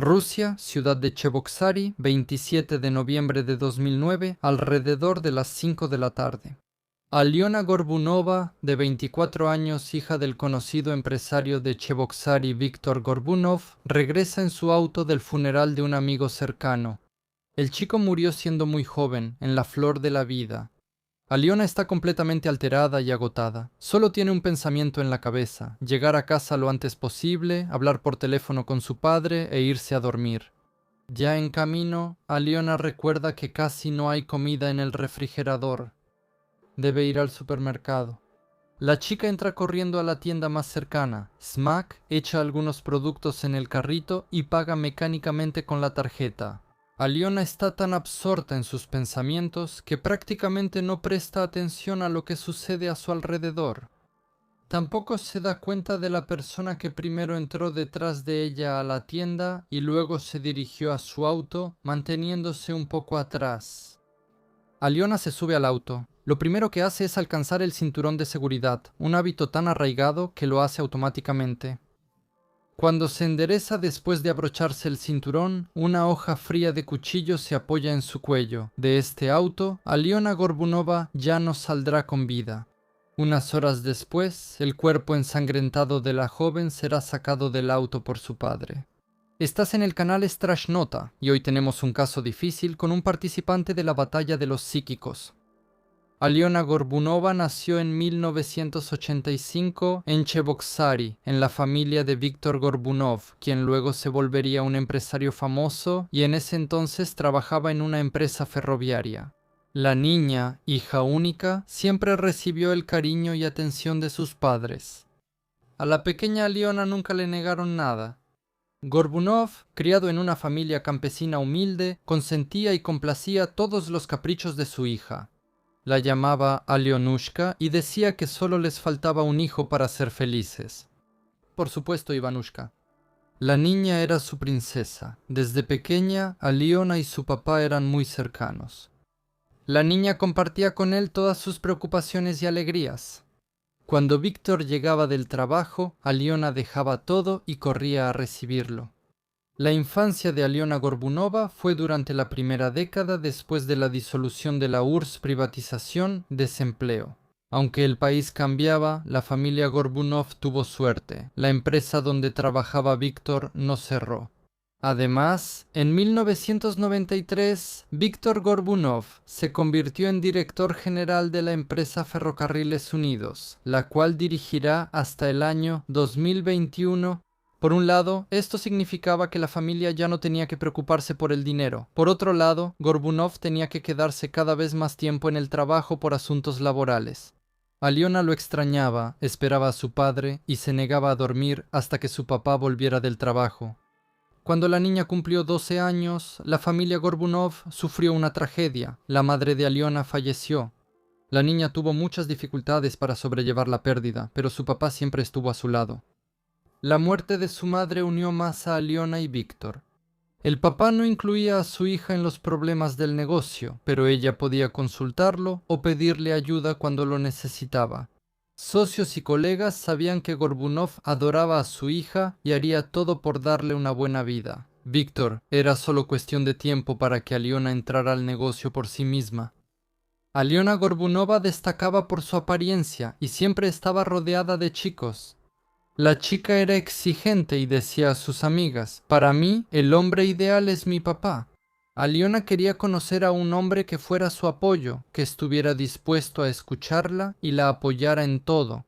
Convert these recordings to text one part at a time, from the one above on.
Rusia, ciudad de Cheboksary, 27 de noviembre de 2009, alrededor de las 5 de la tarde. Aliona Gorbunova, de 24 años, hija del conocido empresario de Cheboksary Viktor Gorbunov, regresa en su auto del funeral de un amigo cercano. El chico murió siendo muy joven, en la flor de la vida. Aliona está completamente alterada y agotada. Solo tiene un pensamiento en la cabeza: llegar a casa lo antes posible, hablar por teléfono con su padre e irse a dormir. Ya en camino, Aliona recuerda que casi no hay comida en el refrigerador. Debe ir al supermercado. La chica entra corriendo a la tienda más cercana. Smack echa algunos productos en el carrito y paga mecánicamente con la tarjeta. Aliona está tan absorta en sus pensamientos que prácticamente no presta atención a lo que sucede a su alrededor. Tampoco se da cuenta de la persona que primero entró detrás de ella a la tienda y luego se dirigió a su auto, manteniéndose un poco atrás. Aliona se sube al auto. Lo primero que hace es alcanzar el cinturón de seguridad, un hábito tan arraigado que lo hace automáticamente. Cuando se endereza después de abrocharse el cinturón, una hoja fría de cuchillo se apoya en su cuello. De este auto, Aliona Gorbunova ya no saldrá con vida. Unas horas después, el cuerpo ensangrentado de la joven será sacado del auto por su padre. Estás en el canal Strashnota y hoy tenemos un caso difícil con un participante de la batalla de los psíquicos. Aliona Gorbunova nació en 1985 en Cheboksary, en la familia de Viktor Gorbunov, quien luego se volvería un empresario famoso y en ese entonces trabajaba en una empresa ferroviaria. La niña, hija única, siempre recibió el cariño y atención de sus padres. A la pequeña Aliona nunca le negaron nada. Gorbunov, criado en una familia campesina humilde, consentía y complacía todos los caprichos de su hija. La llamaba Alionushka y decía que solo les faltaba un hijo para ser felices. Por supuesto, Ivanushka. La niña era su princesa. Desde pequeña, Aliona y su papá eran muy cercanos. La niña compartía con él todas sus preocupaciones y alegrías. Cuando Víctor llegaba del trabajo, Aliona dejaba todo y corría a recibirlo. La infancia de Aliona Gorbunova fue durante la primera década después de la disolución de la URSS privatización, desempleo. Aunque el país cambiaba, la familia Gorbunov tuvo suerte. La empresa donde trabajaba Víctor no cerró. Además, en 1993, Víctor Gorbunov se convirtió en director general de la empresa Ferrocarriles Unidos, la cual dirigirá hasta el año 2021. Por un lado, esto significaba que la familia ya no tenía que preocuparse por el dinero. Por otro lado, Gorbunov tenía que quedarse cada vez más tiempo en el trabajo por asuntos laborales. Aliona lo extrañaba, esperaba a su padre y se negaba a dormir hasta que su papá volviera del trabajo. Cuando la niña cumplió 12 años, la familia Gorbunov sufrió una tragedia. La madre de Aliona falleció. La niña tuvo muchas dificultades para sobrellevar la pérdida, pero su papá siempre estuvo a su lado. La muerte de su madre unió más a Aliona y Víctor. El papá no incluía a su hija en los problemas del negocio, pero ella podía consultarlo o pedirle ayuda cuando lo necesitaba. Socios y colegas sabían que Gorbunov adoraba a su hija y haría todo por darle una buena vida. Víctor, era solo cuestión de tiempo para que Aliona entrara al negocio por sí misma. Aliona Gorbunova destacaba por su apariencia y siempre estaba rodeada de chicos. La chica era exigente y decía a sus amigas: «Para mí, el hombre ideal es mi papá». Aliona quería conocer a un hombre que fuera su apoyo, que estuviera dispuesto a escucharla y la apoyara en todo.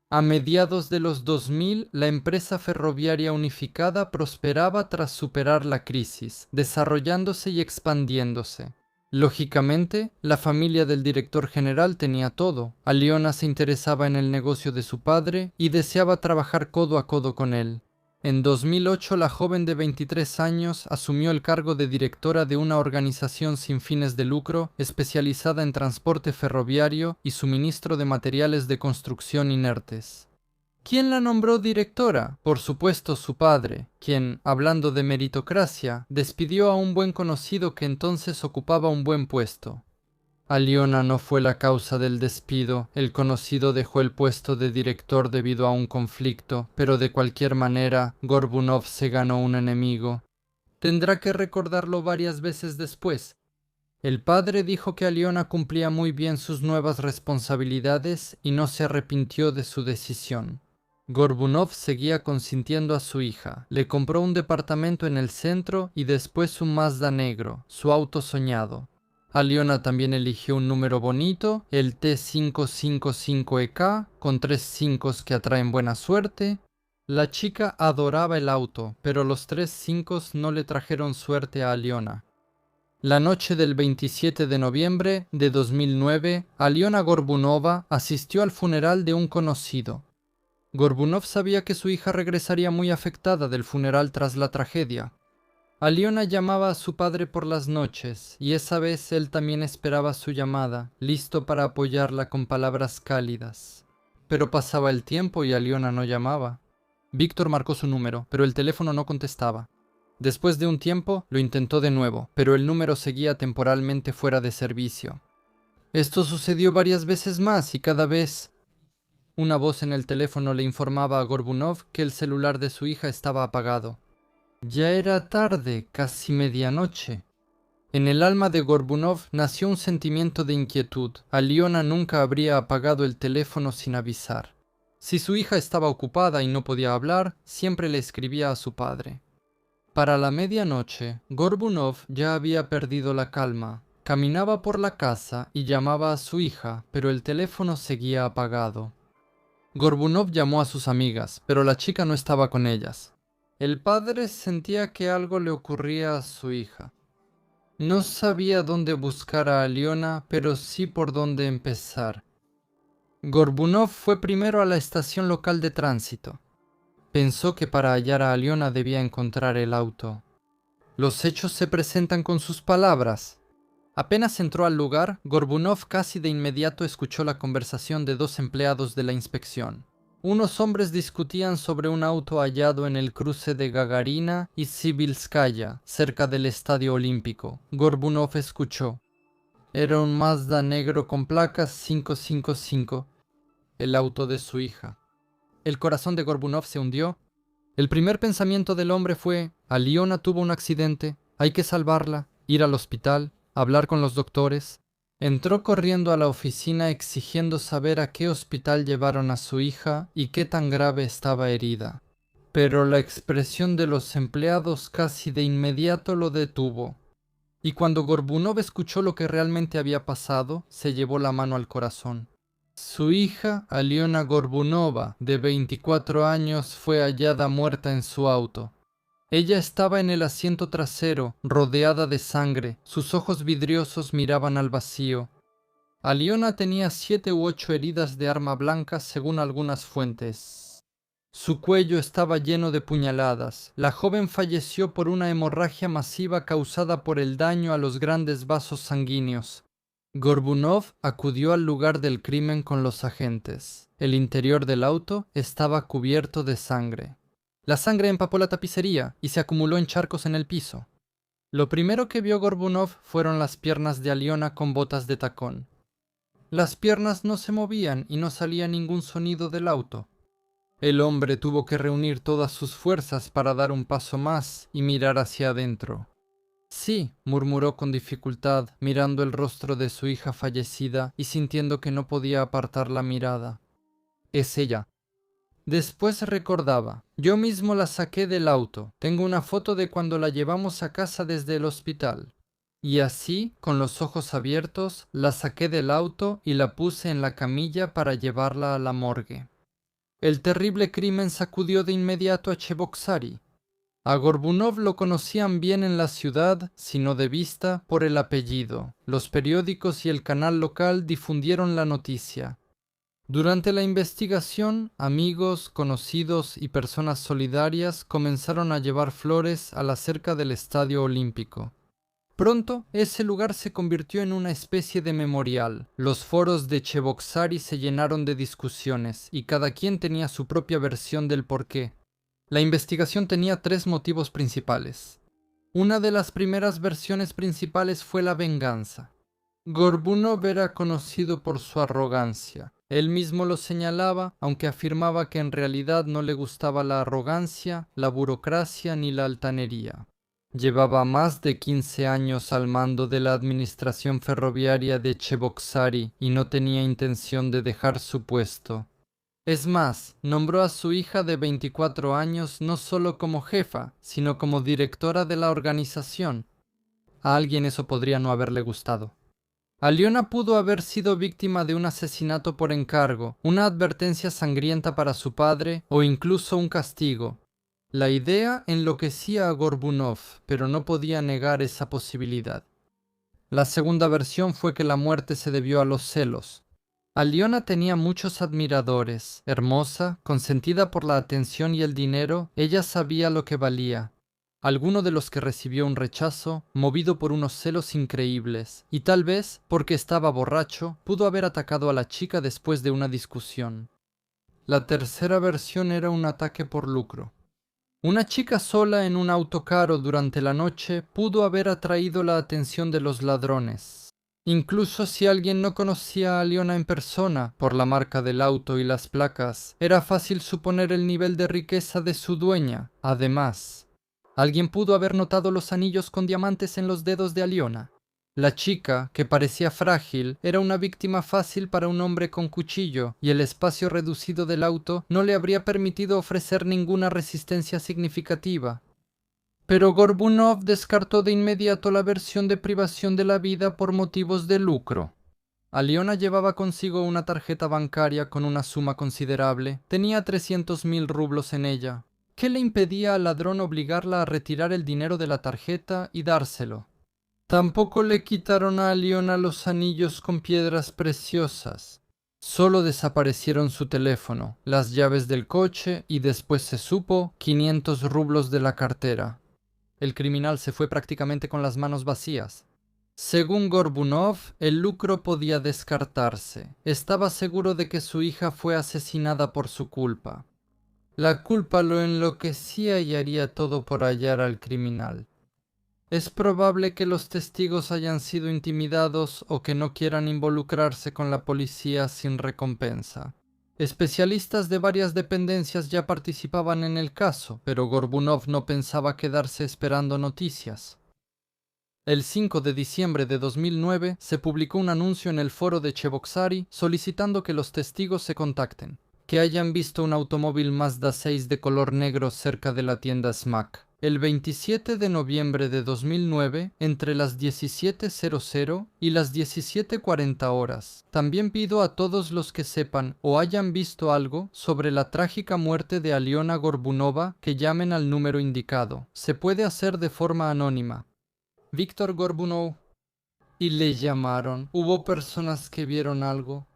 A mediados de los 2000, la empresa ferroviaria unificada prosperaba tras superar la crisis, desarrollándose y expandiéndose. Lógicamente, la familia del director general tenía todo. Aliona se interesaba en el negocio de su padre y deseaba trabajar codo a codo con él. En 2008, la joven de 23 años asumió el cargo de directora de una organización sin fines de lucro especializada en transporte ferroviario y suministro de materiales de construcción inertes. ¿Quién la nombró directora? Por supuesto su padre, quien, hablando de meritocracia, despidió a un buen conocido que entonces ocupaba un buen puesto. Aliona no fue la causa del despido. El conocido dejó el puesto de director debido a un conflicto, pero de cualquier manera, Gorbunov se ganó un enemigo. Tendrá que recordarlo varias veces después. El padre dijo que Aliona cumplía muy bien sus nuevas responsabilidades y no se arrepintió de su decisión. Gorbunov seguía consintiendo a su hija. Le compró un departamento en el centro y después un Mazda negro, su auto soñado. Aliona también eligió un número bonito, el T555EK, con 3 5 que atraen buena suerte. La chica adoraba el auto, pero los 3 5 no le trajeron suerte a Aliona. La noche del 27 de noviembre de 2009, Aliona Gorbunova asistió al funeral de un conocido. Gorbunov sabía que su hija regresaría muy afectada del funeral tras la tragedia. Aliona llamaba a su padre por las noches, y esa vez él también esperaba su llamada, listo para apoyarla con palabras cálidas. Pero pasaba el tiempo y Aliona no llamaba. Víctor marcó su número, pero el teléfono no contestaba. Después de un tiempo, lo intentó de nuevo, pero el número seguía temporalmente fuera de servicio. Esto sucedió varias veces más y cada vez una voz en el teléfono le informaba a Gorbunov que el celular de su hija estaba apagado. Ya era tarde, casi medianoche. En el alma de Gorbunov nació un sentimiento de inquietud. Aliona nunca habría apagado el teléfono sin avisar. Si su hija estaba ocupada y no podía hablar, siempre le escribía a su padre. Para la medianoche, Gorbunov ya había perdido la calma. Caminaba por la casa y llamaba a su hija, pero el teléfono seguía apagado. Gorbunov llamó a sus amigas, pero la chica no estaba con ellas. El padre sentía que algo le ocurría a su hija. No sabía dónde buscar a Aliona, pero sí por dónde empezar. Gorbunov fue primero a la estación local de tránsito. Pensó que para hallar a Aliona debía encontrar el auto. Los hechos se presentan con sus palabras. Apenas entró al lugar, Gorbunov casi de inmediato escuchó la conversación de 2 empleados de la inspección. Unos hombres discutían sobre un auto hallado en el cruce de Gagarina y Sibilskaya, cerca del Estadio Olímpico. Gorbunov escuchó. Era un Mazda negro con placas 555, el auto de su hija. El corazón de Gorbunov se hundió. El primer pensamiento del hombre fue: Aliona tuvo un accidente, hay que salvarla, ir al hospital, hablar con los doctores. Entró corriendo a la oficina exigiendo saber a qué hospital llevaron a su hija y qué tan grave estaba herida. Pero la expresión de los empleados casi de inmediato lo detuvo. Y cuando Gorbunov escuchó lo que realmente había pasado, se llevó la mano al corazón. Su hija, Aliona Gorbunova, de 24 años, fue hallada muerta en su auto. Ella estaba en el asiento trasero, rodeada de sangre. Sus ojos vidriosos miraban al vacío. Aliona tenía 7 u 8 heridas de arma blanca según algunas fuentes. Su cuello estaba lleno de puñaladas. La joven falleció por una hemorragia masiva causada por el daño a los grandes vasos sanguíneos. Gorbunov acudió al lugar del crimen con los agentes. El interior del auto estaba cubierto de sangre. La sangre empapó la tapicería y se acumuló en charcos en el piso. Lo primero que vio Gorbunov fueron las piernas de Aliona con botas de tacón. Las piernas no se movían y no salía ningún sonido del auto. El hombre tuvo que reunir todas sus fuerzas para dar un paso más y mirar hacia adentro. Sí, murmuró con dificultad, mirando el rostro de su hija fallecida y sintiendo que no podía apartar la mirada. Es ella. Después recordaba: yo mismo la saqué del auto. Tengo una foto de cuando la llevamos a casa desde el hospital. Y así, con los ojos abiertos, la saqué del auto y la puse en la camilla para llevarla a la morgue. El terrible crimen sacudió de inmediato a Cheboksary. A Gorbunov lo conocían bien en la ciudad, si no de vista, por el apellido. Los periódicos y el canal local difundieron la noticia. Durante la investigación, amigos, conocidos y personas solidarias comenzaron a llevar flores a la cerca del Estadio Olímpico. Pronto, ese lugar se convirtió en una especie de memorial. Los foros de Cheboksary se llenaron de discusiones, y cada quien tenía su propia versión del porqué. La investigación tenía 3 motivos principales. Una de las primeras versiones principales fue la venganza. Gorbunov era conocido por su arrogancia. Él mismo lo señalaba, aunque afirmaba que en realidad no le gustaba la arrogancia, la burocracia ni la altanería. Llevaba más de 15 años al mando de la administración ferroviaria de Cheboksary y no tenía intención de dejar su puesto. Es más, nombró a su hija de 24 años no solo como jefa, sino como directora de la organización. A alguien eso podría no haberle gustado. Aliona pudo haber sido víctima de un asesinato por encargo, una advertencia sangrienta para su padre o incluso un castigo. La idea enloquecía a Gorbunov, pero no podía negar esa posibilidad. La segunda versión fue que la muerte se debió a los celos. Aliona tenía muchos admiradores. Hermosa, consentida por la atención y el dinero, ella sabía lo que valía. Alguno de los que recibió un rechazo, movido por unos celos increíbles, y tal vez, porque estaba borracho, pudo haber atacado a la chica después de una discusión. La tercera versión era un ataque por lucro. Una chica sola en un auto caro durante la noche pudo haber atraído la atención de los ladrones. Incluso si alguien no conocía a Aliona en persona, por la marca del auto y las placas, era fácil suponer el nivel de riqueza de su dueña. Además, alguien pudo haber notado los anillos con diamantes en los dedos de Aliona. La chica, que parecía frágil, era una víctima fácil para un hombre con cuchillo, y el espacio reducido del auto no le habría permitido ofrecer ninguna resistencia significativa. Pero Gorbunov descartó de inmediato la versión de privación de la vida por motivos de lucro. Aliona llevaba consigo una tarjeta bancaria con una suma considerable. Tenía 300.000 rublos en ella. ¿Qué le impedía al ladrón obligarla a retirar el dinero de la tarjeta y dárselo? Tampoco le quitaron a Aliona los anillos con piedras preciosas. Solo desaparecieron su teléfono, las llaves del coche y después se supo 500 rublos de la cartera. El criminal se fue prácticamente con las manos vacías. Según Gorbunov, el lucro podía descartarse. Estaba seguro de que su hija fue asesinada por su culpa. La culpa lo enloquecía y haría todo por hallar al criminal. Es probable que los testigos hayan sido intimidados o que no quieran involucrarse con la policía sin recompensa. Especialistas de varias dependencias ya participaban en el caso, pero Gorbunov no pensaba quedarse esperando noticias. El 5 de diciembre de 2009 se publicó un anuncio en el foro de Cheboksary solicitando que los testigos se contacten, que hayan visto un automóvil Mazda 6 de color negro cerca de la tienda SMAC. El 27 de noviembre de 2009, entre las 17:00 y las 17:40 horas. También pido a todos los que sepan o hayan visto algo sobre la trágica muerte de Aliona Gorbunova que llamen al número indicado. Se puede hacer de forma anónima. Víctor Gorbunov. Y le llamaron. ¿Hubo personas que vieron algo?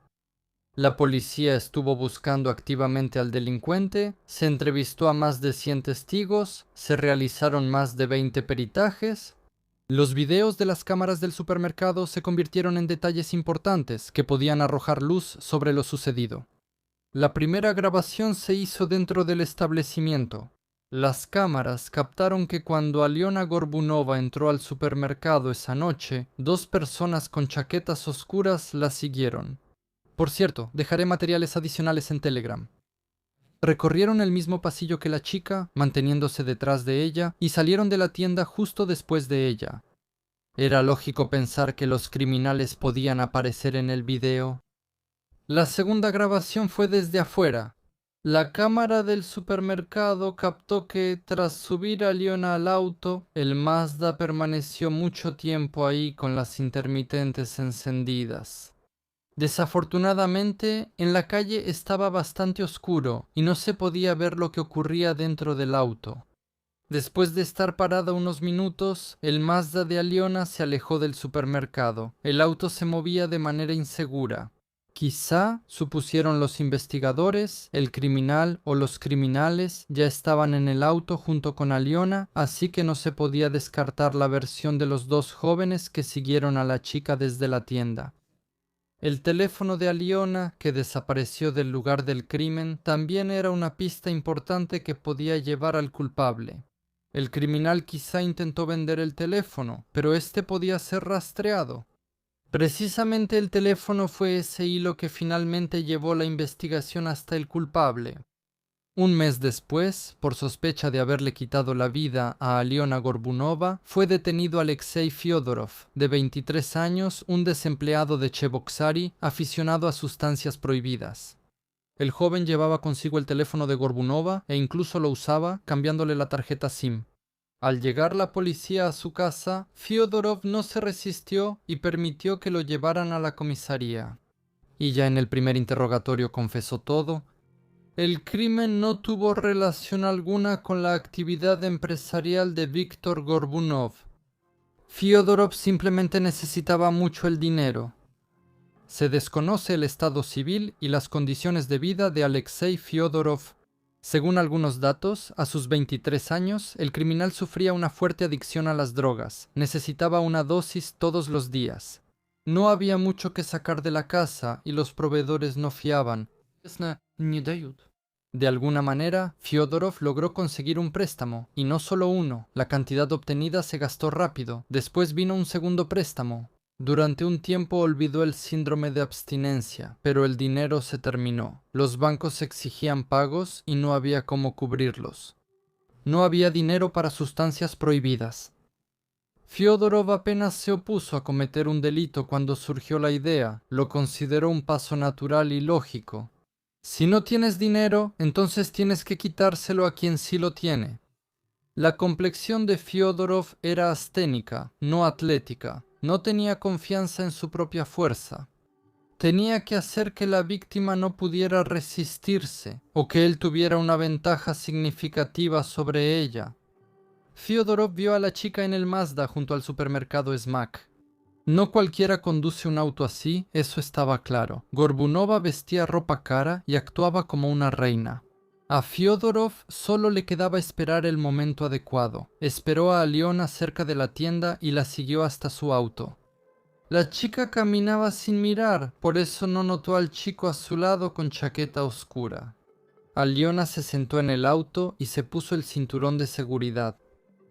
La policía estuvo buscando activamente al delincuente, se entrevistó a más de 100 testigos, se realizaron más de 20 peritajes. Los videos de las cámaras del supermercado se convirtieron en detalles importantes que podían arrojar luz sobre lo sucedido. La primera grabación se hizo dentro del establecimiento. Las cámaras captaron que cuando Aliona Gorbunova entró al supermercado esa noche, dos personas con chaquetas oscuras la siguieron. Por cierto, dejaré materiales adicionales en Telegram. Recorrieron el mismo pasillo que la chica, manteniéndose detrás de ella, y salieron de la tienda justo después de ella. Era lógico pensar que los criminales podían aparecer en el video. La segunda grabación fue desde afuera. La cámara del supermercado captó que, tras subir a Aliona al auto, el Mazda permaneció mucho tiempo ahí con las intermitentes encendidas. Desafortunadamente, en la calle estaba bastante oscuro y no se podía ver lo que ocurría dentro del auto. Después de estar parada unos minutos, el Mazda de Aliona se alejó del supermercado. El auto se movía de manera insegura. Quizá, supusieron los investigadores, el criminal o los criminales ya estaban en el auto junto con Aliona, así que no se podía descartar la versión de los dos jóvenes que siguieron a la chica desde la tienda. El teléfono de Aliona, que desapareció del lugar del crimen, también era una pista importante que podía llevar al culpable. El criminal quizá intentó vender el teléfono, pero este podía ser rastreado. Precisamente el teléfono fue ese hilo que finalmente llevó la investigación hasta el culpable. Un mes después, por sospecha de haberle quitado la vida a Aliona Gorbunova, fue detenido Alexei Fyodorov, de 23 años, un desempleado de Cheboksary, aficionado a sustancias prohibidas. El joven llevaba consigo el teléfono de Gorbunova e incluso lo usaba cambiándole la tarjeta SIM. Al llegar la policía a su casa, Fyodorov no se resistió y permitió que lo llevaran a la comisaría. Y ya en el primer interrogatorio confesó todo. El crimen no tuvo relación alguna con la actividad empresarial de Viktor Gorbunov. Fyodorov simplemente necesitaba mucho el dinero. Se desconoce el estado civil y las condiciones de vida de Alexei Fyodorov. Según algunos datos, a sus 23 años, el criminal sufría una fuerte adicción a las drogas. Necesitaba una dosis todos los días. No había mucho que sacar de la casa y los proveedores no fiaban. De alguna manera, Fyodorov logró conseguir un préstamo, y no solo uno. La cantidad obtenida se gastó rápido. Después vino un segundo préstamo. Durante un tiempo olvidó el síndrome de abstinencia, pero el dinero se terminó. Los bancos exigían pagos y no había cómo cubrirlos. No había dinero para sustancias prohibidas. Fyodorov apenas se opuso a cometer un delito cuando surgió la idea. Lo consideró un paso natural y lógico. Si no tienes dinero, entonces tienes que quitárselo a quien sí lo tiene. La complexión de Fyodorov era asténica, no atlética. No tenía confianza en su propia fuerza. Tenía que hacer que la víctima no pudiera resistirse o que él tuviera una ventaja significativa sobre ella. Fyodorov vio a la chica en el Mazda junto al supermercado Smack. No cualquiera conduce un auto así, eso estaba claro. Gorbunova vestía ropa cara y actuaba como una reina. A Fyodorov solo le quedaba esperar el momento adecuado. Esperó a Aliona cerca de la tienda y la siguió hasta su auto. La chica caminaba sin mirar, por eso no notó al chico a su lado con chaqueta oscura. Aliona se sentó en el auto y se puso el cinturón de seguridad.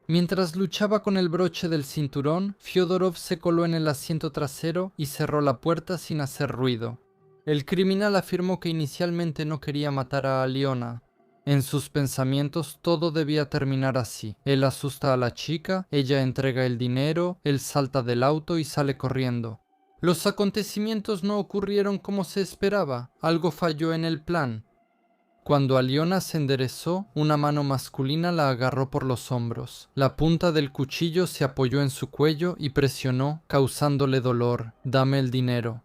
Mientras luchaba con el broche del cinturón, Fyodorov se coló en el asiento trasero y cerró la puerta sin hacer ruido. El criminal afirmó que inicialmente no quería matar a Aliona. En sus pensamientos todo debía terminar así. Él asusta a la chica, ella entrega el dinero, él salta del auto y sale corriendo. Los acontecimientos no ocurrieron como se esperaba, algo falló en el plan. Cuando Aliona se enderezó, una mano masculina la agarró por los hombros. La punta del cuchillo se apoyó en su cuello y presionó, causándole dolor. «Dame el dinero».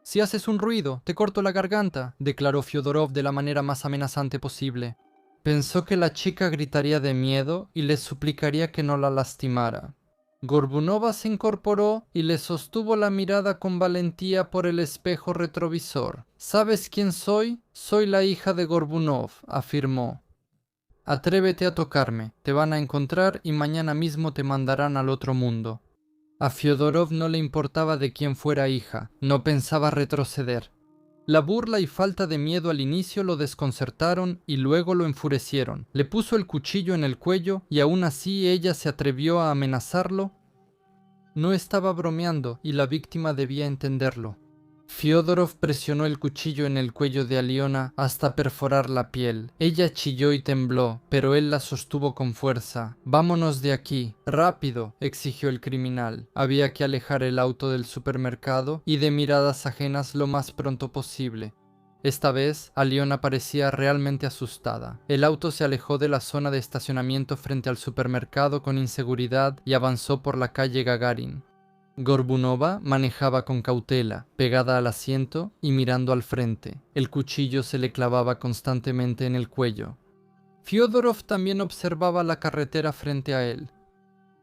«Si haces un ruido, te corto la garganta», declaró Fyodorov de la manera más amenazante posible. Pensó que la chica gritaría de miedo y le suplicaría que no la lastimara. Gorbunova se incorporó y le sostuvo la mirada con valentía por el espejo retrovisor. «¿Sabes quién soy? Soy la hija de Gorbunov», afirmó. «Atrévete a tocarme, te van a encontrar y mañana mismo te mandarán al otro mundo». A Fyodorov no le importaba de quién fuera hija, no pensaba retroceder. La burla y falta de miedo al inicio lo desconcertaron y luego lo enfurecieron. Le puso el cuchillo en el cuello y aún así ella se atrevió a amenazarlo. No estaba bromeando y la víctima debía entenderlo. Fyodorov presionó el cuchillo en el cuello de Aliona hasta perforar la piel. Ella chilló y tembló, pero él la sostuvo con fuerza. «Vámonos de aquí, rápido», exigió el criminal. Había que alejar el auto del supermercado y de miradas ajenas lo más pronto posible. Esta vez, Aliona parecía realmente asustada. El auto se alejó de la zona de estacionamiento frente al supermercado con inseguridad y avanzó por la calle Gagarin. Gorbunova manejaba con cautela, pegada al asiento y mirando al frente. El cuchillo se le clavaba constantemente en el cuello. Fyodorov también observaba la carretera frente a él.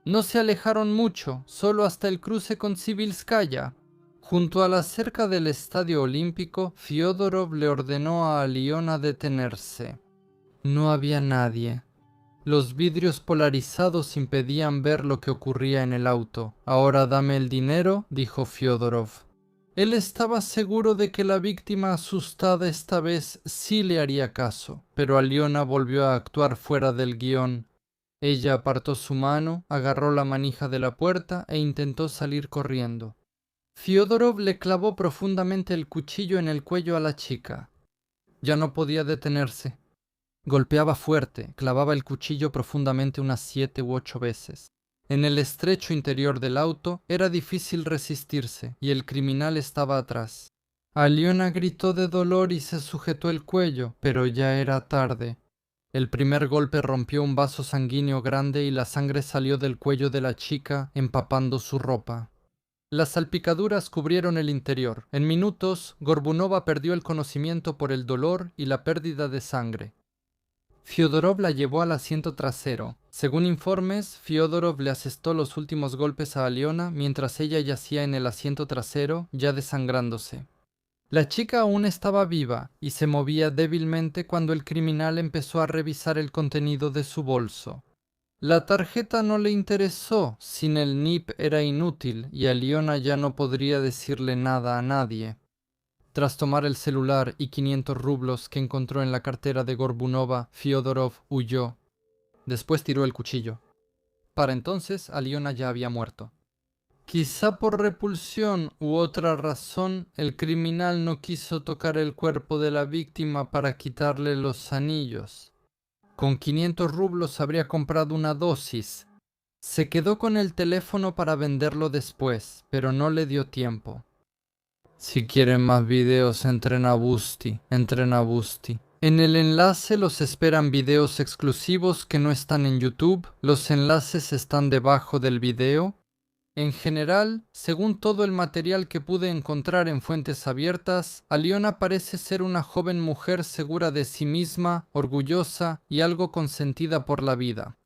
No se alejaron mucho, solo hasta el cruce con Sibilskaya. Junto a la cerca del Estadio Olímpico, Fyodorov le ordenó a Aliona detenerse. No había nadie. Los vidrios polarizados impedían ver lo que ocurría en el auto. «Ahora dame el dinero», dijo Fyodorov. Él estaba seguro de que la víctima asustada esta vez sí le haría caso, pero Aliona volvió a actuar fuera del guión. Ella apartó su mano, agarró la manija de la puerta e intentó salir corriendo. Fyodorov le clavó profundamente el cuchillo en el cuello a la chica. Ya no podía detenerse. Golpeaba fuerte, clavaba el cuchillo profundamente unas 7 u 8 veces. En el estrecho interior del auto era difícil resistirse y el criminal estaba atrás. Aliona gritó de dolor y se sujetó el cuello, pero ya era tarde. El primer golpe rompió un vaso sanguíneo grande y la sangre salió del cuello de la chica, empapando su ropa. Las salpicaduras cubrieron el interior. En minutos, Gorbunova perdió el conocimiento por el dolor y la pérdida de sangre. Fyodorov la llevó al asiento trasero. Según informes, Fyodorov le asestó los últimos golpes a Aliona mientras ella yacía en el asiento trasero, ya desangrándose. La chica aún estaba viva y se movía débilmente cuando el criminal empezó a revisar el contenido de su bolso. La tarjeta no le interesó, sin el NIP era inútil y Aliona ya no podría decirle nada a nadie. Tras tomar el celular y 500 rublos que encontró en la cartera de Gorbunova, Fyodorov huyó. Después tiró el cuchillo. Para entonces, Aliona ya había muerto. Quizá por repulsión u otra razón, el criminal no quiso tocar el cuerpo de la víctima para quitarle los anillos. Con 500 rublos habría comprado una dosis. Se quedó con el teléfono para venderlo después, pero no le dio tiempo. Si quieren más videos, entren a Boosty. En el enlace los esperan videos exclusivos que no están en YouTube. Los enlaces están debajo del video. En general, según todo el material que pude encontrar en fuentes abiertas, Aliona parece ser una joven mujer segura de sí misma, orgullosa y algo consentida por la vida.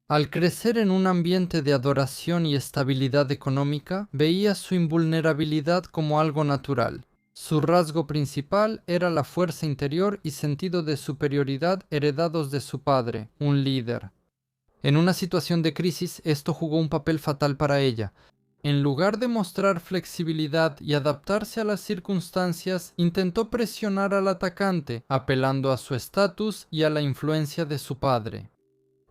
Al crecer en un ambiente de adoración y estabilidad económica, veía su invulnerabilidad como algo natural. Su rasgo principal era la fuerza interior y sentido de superioridad heredados de su padre, un líder. En una situación de crisis, esto jugó un papel fatal para ella. En lugar de mostrar flexibilidad y adaptarse a las circunstancias, intentó presionar al atacante, apelando a su estatus y a la influencia de su padre.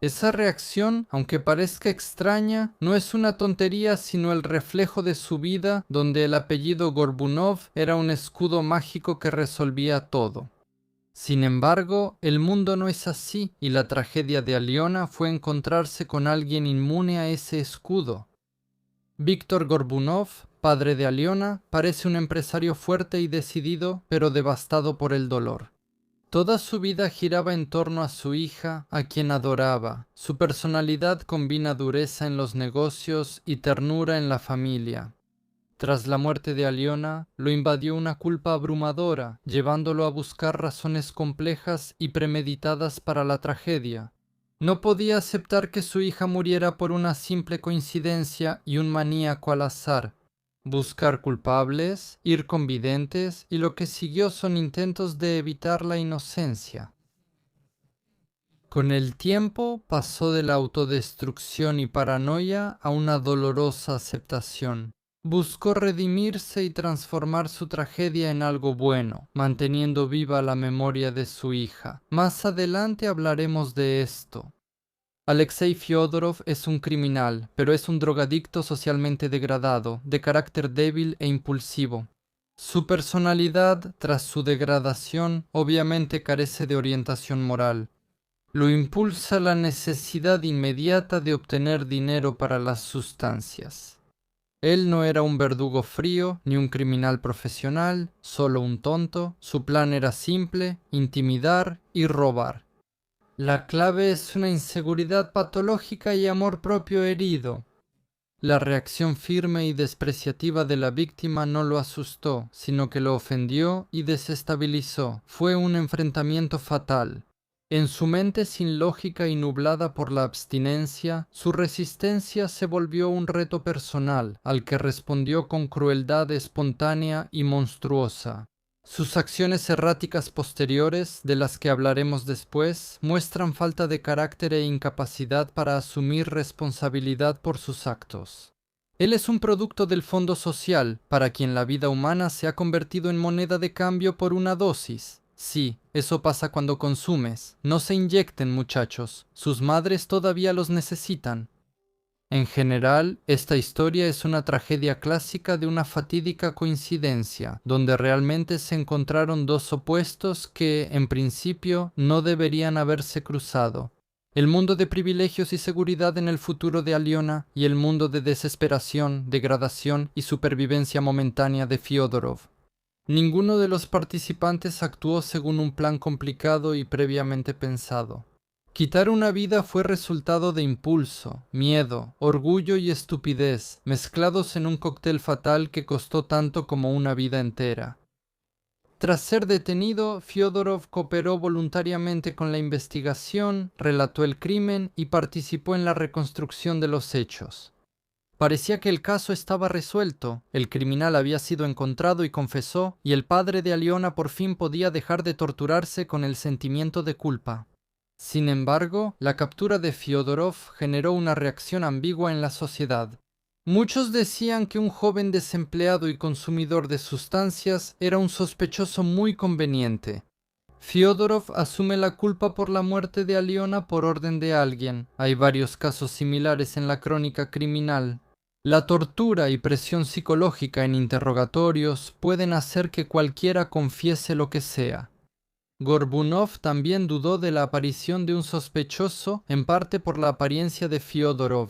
Esa reacción, aunque parezca extraña, no es una tontería sino el reflejo de su vida, donde el apellido Gorbunov era un escudo mágico que resolvía todo. Sin embargo, el mundo no es así, y la tragedia de Aliona fue encontrarse con alguien inmune a ese escudo. Víctor Gorbunov, padre de Aliona, parece un empresario fuerte y decidido, pero devastado por el dolor. Toda su vida giraba en torno a su hija, a quien adoraba. Su personalidad combina dureza en los negocios y ternura en la familia. Tras la muerte de Aliona, lo invadió una culpa abrumadora, llevándolo a buscar razones complejas y premeditadas para la tragedia. No podía aceptar que su hija muriera por una simple coincidencia y un maníaco al azar. Buscar culpables, ir con videntes y lo que siguió son intentos de evitar la inocencia. Con el tiempo pasó de la autodestrucción y paranoia a una dolorosa aceptación. Buscó redimirse y transformar su tragedia en algo bueno, manteniendo viva la memoria de su hija. Más adelante hablaremos de esto. Alexei Fyodorov es un criminal, pero es un drogadicto socialmente degradado, de carácter débil e impulsivo. Su personalidad, tras su degradación, obviamente carece de orientación moral. Lo impulsa la necesidad inmediata de obtener dinero para las sustancias. Él no era un verdugo frío, ni un criminal profesional, solo un tonto. Su plan era simple: intimidar y robar. La clave es una inseguridad patológica y amor propio herido. La reacción firme y despreciativa de la víctima no lo asustó, sino que lo ofendió y desestabilizó. Fue un enfrentamiento fatal. En su mente sin lógica y nublada por la abstinencia, su resistencia se volvió un reto personal, al que respondió con crueldad espontánea y monstruosa. Sus acciones erráticas posteriores, de las que hablaremos después, muestran falta de carácter e incapacidad para asumir responsabilidad por sus actos. Él es un producto del fondo social, para quien la vida humana se ha convertido en moneda de cambio por una dosis. Sí, eso pasa cuando consumes. No se inyecten, muchachos. Sus madres todavía los necesitan. En general, esta historia es una tragedia clásica de una fatídica coincidencia, donde realmente se encontraron dos opuestos que, en principio, no deberían haberse cruzado. El mundo de privilegios y seguridad en el futuro de Aliona y el mundo de desesperación, degradación y supervivencia momentánea de Fyodorov. Ninguno de los participantes actuó según un plan complicado y previamente pensado. Quitar una vida fue resultado de impulso, miedo, orgullo y estupidez, mezclados en un cóctel fatal que costó tanto como una vida entera. Tras ser detenido, Fyodorov cooperó voluntariamente con la investigación, relató el crimen y participó en la reconstrucción de los hechos. Parecía que el caso estaba resuelto, el criminal había sido encontrado y confesó, y el padre de Aliona por fin podía dejar de torturarse con el sentimiento de culpa. Sin embargo, la captura de Fyodorov generó una reacción ambigua en la sociedad. Muchos decían que un joven desempleado y consumidor de sustancias era un sospechoso muy conveniente. Fyodorov asume la culpa por la muerte de Aliona por orden de alguien. Hay varios casos similares en la crónica criminal. La tortura y presión psicológica en interrogatorios pueden hacer que cualquiera confiese lo que sea. Gorbunov también dudó de la aparición de un sospechoso, en parte por la apariencia de Fyodorov.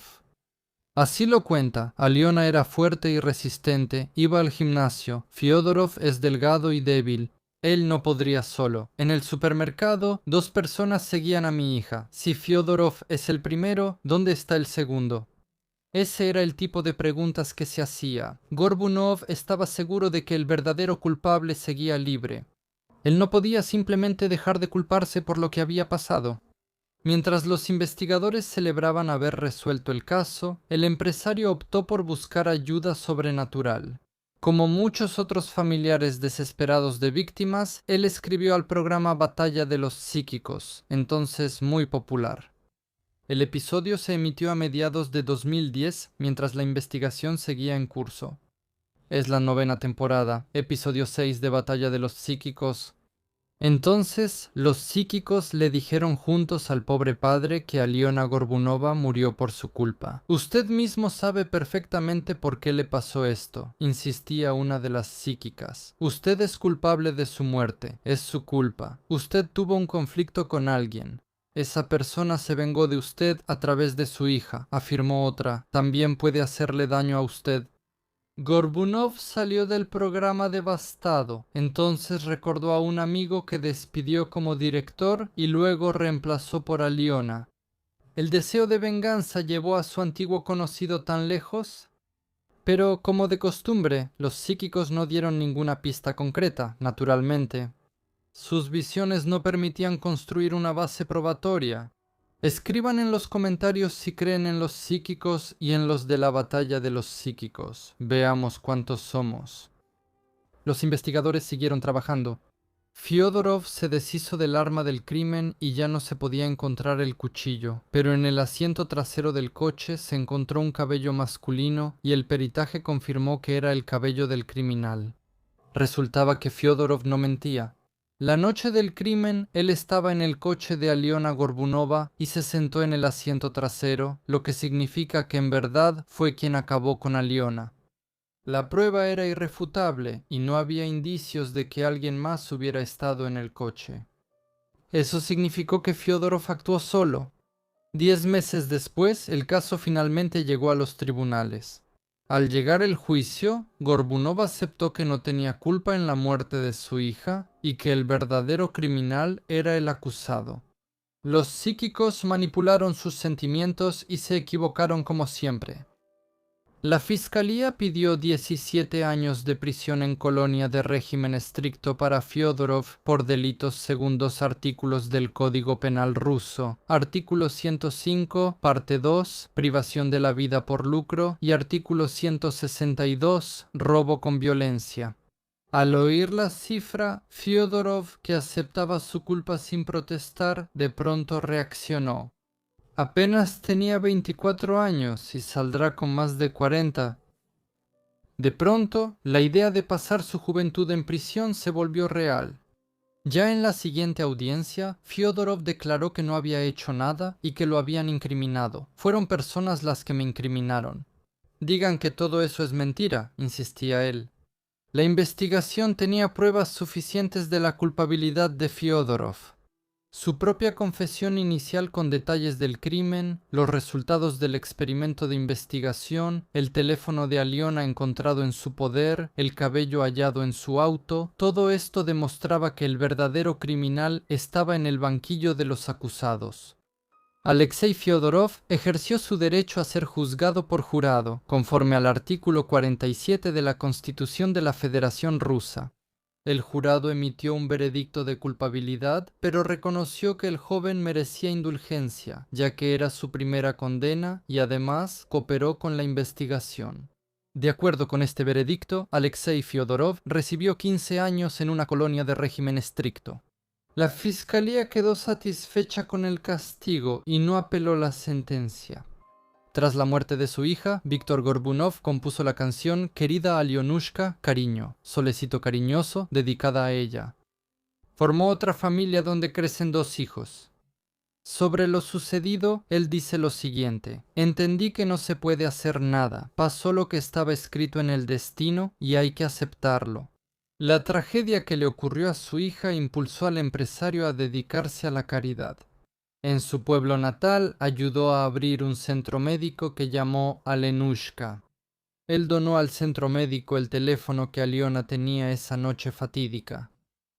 Así lo cuenta, Aliona era fuerte y resistente, iba al gimnasio, Fyodorov es delgado y débil. Él no podría solo. En el supermercado, dos personas seguían a mi hija. Si Fyodorov es el primero, ¿dónde está el segundo? Ese era el tipo de preguntas que se hacía. Gorbunov estaba seguro de que el verdadero culpable seguía libre. Él no podía simplemente dejar de culparse por lo que había pasado. Mientras los investigadores celebraban haber resuelto el caso, el empresario optó por buscar ayuda sobrenatural. Como muchos otros familiares desesperados de víctimas, él escribió al programa Batalla de los Psíquicos, entonces muy popular. El episodio se emitió a mediados de 2010, mientras la investigación seguía en curso. Es la 9ª temporada, episodio 6 de Batalla de los Psíquicos. Entonces los psíquicos le dijeron juntos al pobre padre que Aliona Gorbunova murió por su culpa. Usted mismo sabe perfectamente por qué le pasó esto, insistía una de las psíquicas. Usted es culpable de su muerte, es su culpa. Usted tuvo un conflicto con alguien. Esa persona se vengó de usted a través de su hija, afirmó otra. También puede hacerle daño a usted. Gorbunov salió del programa devastado, entonces recordó a un amigo que despidió como director y luego reemplazó por Aliona. ¿El deseo de venganza llevó a su antiguo conocido tan lejos? Pero, como de costumbre, los psíquicos no dieron ninguna pista concreta, naturalmente. Sus visiones no permitían construir una base probatoria. Escriban en los comentarios si creen en los psíquicos y en los de la batalla de los psíquicos. Veamos cuántos somos. Los investigadores siguieron trabajando. Fyodorov se deshizo del arma del crimen y ya no se podía encontrar el cuchillo, pero en el asiento trasero del coche se encontró un cabello masculino y el peritaje confirmó que era el cabello del criminal. Resultaba que Fyodorov no mentía. La noche del crimen, él estaba en el coche de Aliona Gorbunova y se sentó en el asiento trasero, lo que significa que en verdad fue quien acabó con Aliona. La prueba era irrefutable y no había indicios de que alguien más hubiera estado en el coche. Eso significó que Fyodorov actuó solo. 10 meses después, el caso finalmente llegó a los tribunales. Al llegar el juicio, Gorbunov aceptó que no tenía culpa en la muerte de su hija y que el verdadero criminal era el acusado. Los psíquicos manipularon sus sentimientos y se equivocaron como siempre. La fiscalía pidió 17 años de prisión en colonia de régimen estricto para Fyodorov por delitos según dos artículos del Código Penal ruso. Artículo 105, parte 2, privación de la vida por lucro, y artículo 162, robo con violencia. Al oír la cifra, Fyodorov, que aceptaba su culpa sin protestar, de pronto reaccionó. Apenas tenía 24 años y saldrá con más de 40. De pronto, la idea de pasar su juventud en prisión se volvió real. Ya en la siguiente audiencia, Fyodorov declaró que no había hecho nada y que lo habían incriminado. Fueron personas las que me incriminaron. Digan que todo eso es mentira, insistía él. La investigación tenía pruebas suficientes de la culpabilidad de Fyodorov. Su propia confesión inicial con detalles del crimen, los resultados del experimento de investigación, el teléfono de Aliona encontrado en su poder, el cabello hallado en su auto, todo esto demostraba que el verdadero criminal estaba en el banquillo de los acusados. Alexei Fyodorov ejerció su derecho a ser juzgado por jurado, conforme al artículo 47 de la Constitución de la Federación Rusa. El jurado emitió un veredicto de culpabilidad, pero reconoció que el joven merecía indulgencia, ya que era su primera condena y además cooperó con la investigación. De acuerdo con este veredicto, Alexei Fyodorov recibió 15 años en una colonia de régimen estricto. La fiscalía quedó satisfecha con el castigo y no apeló la sentencia. Tras la muerte de su hija, Víctor Gorbunov compuso la canción Querida Alionushka, cariño, solecito cariñoso, dedicada a ella. Formó otra familia donde crecen 2 hijos. Sobre lo sucedido, él dice lo siguiente: entendí que no se puede hacer nada, pasó lo que estaba escrito en el destino y hay que aceptarlo. La tragedia que le ocurrió a su hija impulsó al empresario a dedicarse a la caridad. En su pueblo natal ayudó a abrir un centro médico que llamó Alenushka. Él donó al centro médico el teléfono que Aliona tenía esa noche fatídica.